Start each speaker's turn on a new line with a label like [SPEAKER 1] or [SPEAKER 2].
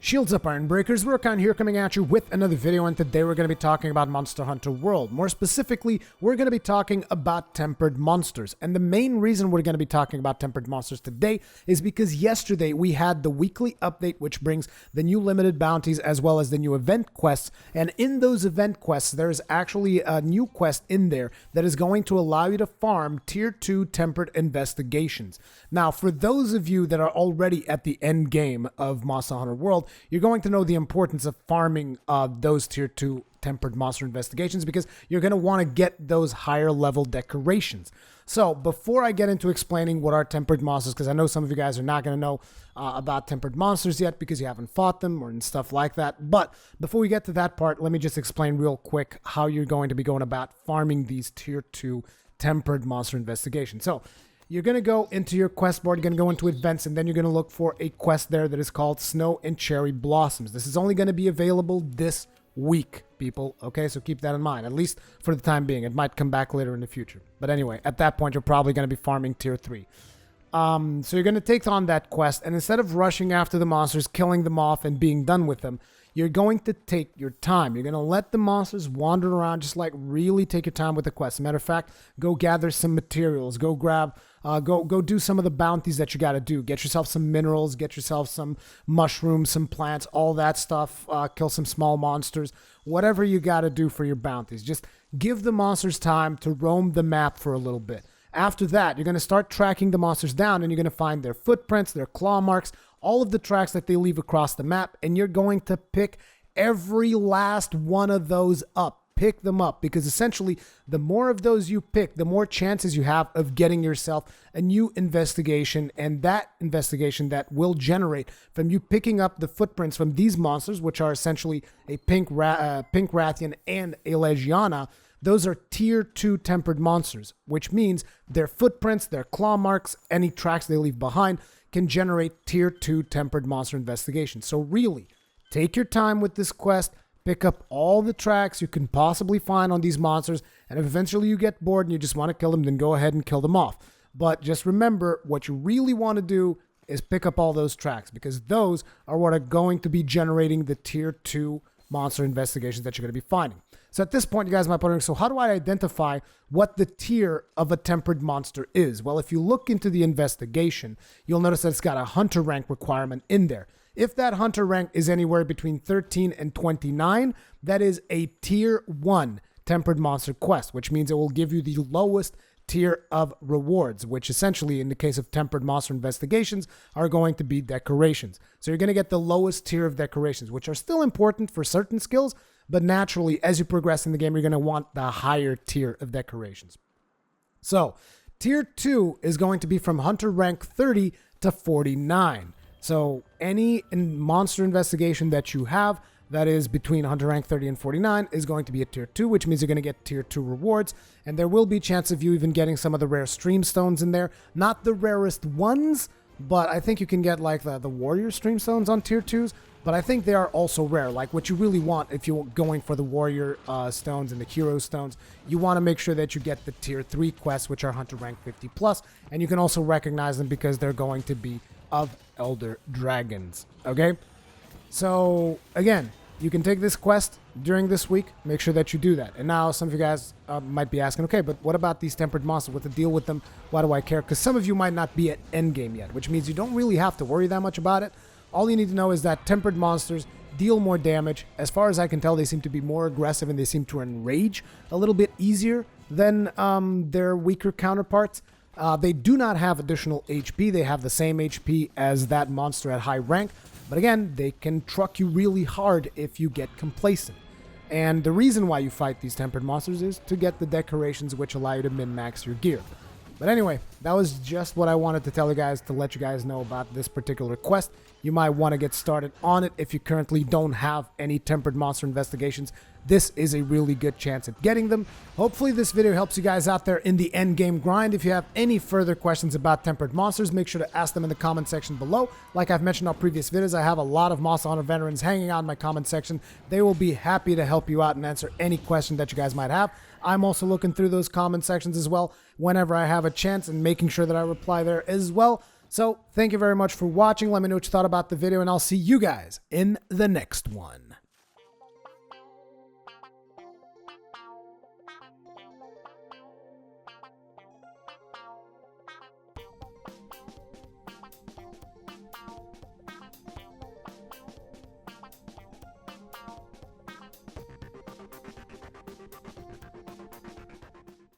[SPEAKER 1] Shields up, Iron Breakers. Rurikhan here, coming at you with another video, and today we're going to be talking about Monster Hunter World. More specifically, we're going to be talking about tempered monsters. And the main reason we're going to be talking about tempered monsters today is because yesterday we had the weekly update, which brings the new limited bounties as well as the new event quests. And in those event quests, there's actually a new quest in there that is going to allow you to farm tier 2 tempered investigations. Now, for those of you that are already at the end game of Monster Hunter World, you're going to know the importance of farming those tier 2 tempered monster investigations because you're going to want to get those higher level decorations. So before I get into explaining what are tempered monsters, because I know some of you guys are not going to know about tempered monsters yet because you haven't fought them or stuff like that. But before we get to that part, let me just explain real quick how you're going to be going about farming these tier 2 tempered monster investigations. So you're going to go into your quest board, you're going to go into events, and then you're going to look for a quest there that is called Snow and Cherry Blossoms. This is only going to be available this week, people. Okay, so keep that in mind, at least for the time being. It might come back later in the future. But anyway, at that point, you're probably going to be farming tier 3. So you're going to take on that quest, and instead of rushing after the monsters, killing them off, and being done with them, you're going to take your time. You're going to let the monsters wander around, just like really take your time with the quest. As a matter of fact, go gather some materials, go grab, go do some of the bounties that you got to do. Get yourself some minerals, get yourself some mushrooms, some plants, all that stuff. Kill some small monsters, whatever you got to do for your bounties. Just give the monsters time to roam the map for a little bit. After that, you're going to start tracking the monsters down, and you're going to find their footprints, their claw marks, all of the tracks that they leave across the map, and you're going to pick every last one of those up. Pick them up, because essentially the more of those you pick, the more chances you have of getting yourself a new investigation, and that investigation that will generate from you picking up the footprints from these monsters, which are essentially a pink Rathian and a Legiana. Those are tier 2 tempered monsters, which means their footprints, their claw marks, any tracks they leave behind can generate tier 2 tempered monster investigations. So really, take your time with this quest, pick up all the tracks you can possibly find on these monsters, and if eventually you get bored and you just want to kill them, then go ahead and kill them off. But just remember, what you really want to do is pick up all those tracks, because those are what are going to be generating the tier 2 monster investigations that you're going to be finding. So at this point, you guys might be wondering, so how do I identify what the tier of a tempered monster is? Well, if you look into the investigation, you'll notice that it's got a hunter rank requirement in there. If that hunter rank is anywhere between 13 and 29, that is a tier 1 tempered monster quest, which means it will give you the lowest tier of rewards, which essentially, in the case of tempered monster investigations, are going to be decorations. So you're going to get the lowest tier of decorations, which are still important for certain skills, but naturally, as you progress in the game, you're going to want the higher tier of decorations. So tier 2 is going to be from hunter rank 30 to 49. So any monster investigation that you have that is between hunter rank 30 and 49 is going to be a tier 2, which means you're going to get tier 2 rewards. And there will be a chance of you even getting some of the rare stream stones in there. Not the rarest ones, but I think you can get like the warrior stream stones on tier 2s. But I think they are also rare. Like what you really want if you're going for the warrior stones and the hero stones, you want to make sure that you get the tier 3 quests, which are hunter rank 50 plus. And you can also recognize them because they're going to be of elder dragons. Okay? So again, you can take this quest during this week. Make sure that you do that. And now some of you guys might be asking, okay, but what about these tempered monsters? What's the deal with them? Why do I care? Because some of you might not be at endgame yet, which means you don't really have to worry that much about it. All you need to know is that tempered monsters deal more damage. As far as I can tell, they seem to be more aggressive and they seem to enrage a little bit easier than their weaker counterparts. They do not have additional HP. They have the same HP as that monster at high rank. But again, they can truck you really hard if you get complacent. And the reason why you fight these tempered monsters is to get the decorations which allow you to min-max your gear. But anyway, that was just what I wanted to tell you guys, to let you guys know about this particular quest. You might want to get started on it if you currently don't have any tempered monster investigations. This is a really good chance at getting them. Hopefully this video helps you guys out there in the end game grind. If you have any further questions about tempered monsters, make sure to ask them in the comment section below. Like I've mentioned on previous videos, I have a lot of Monster Hunter veterans hanging out in my comment section. They will be happy to help you out and answer any question that you guys might have. I'm also looking through those comment sections as well whenever I have a chance and making sure that I reply there as well. So thank you very much for watching. Let me know what you thought about the video, and I'll see you guys in the next one.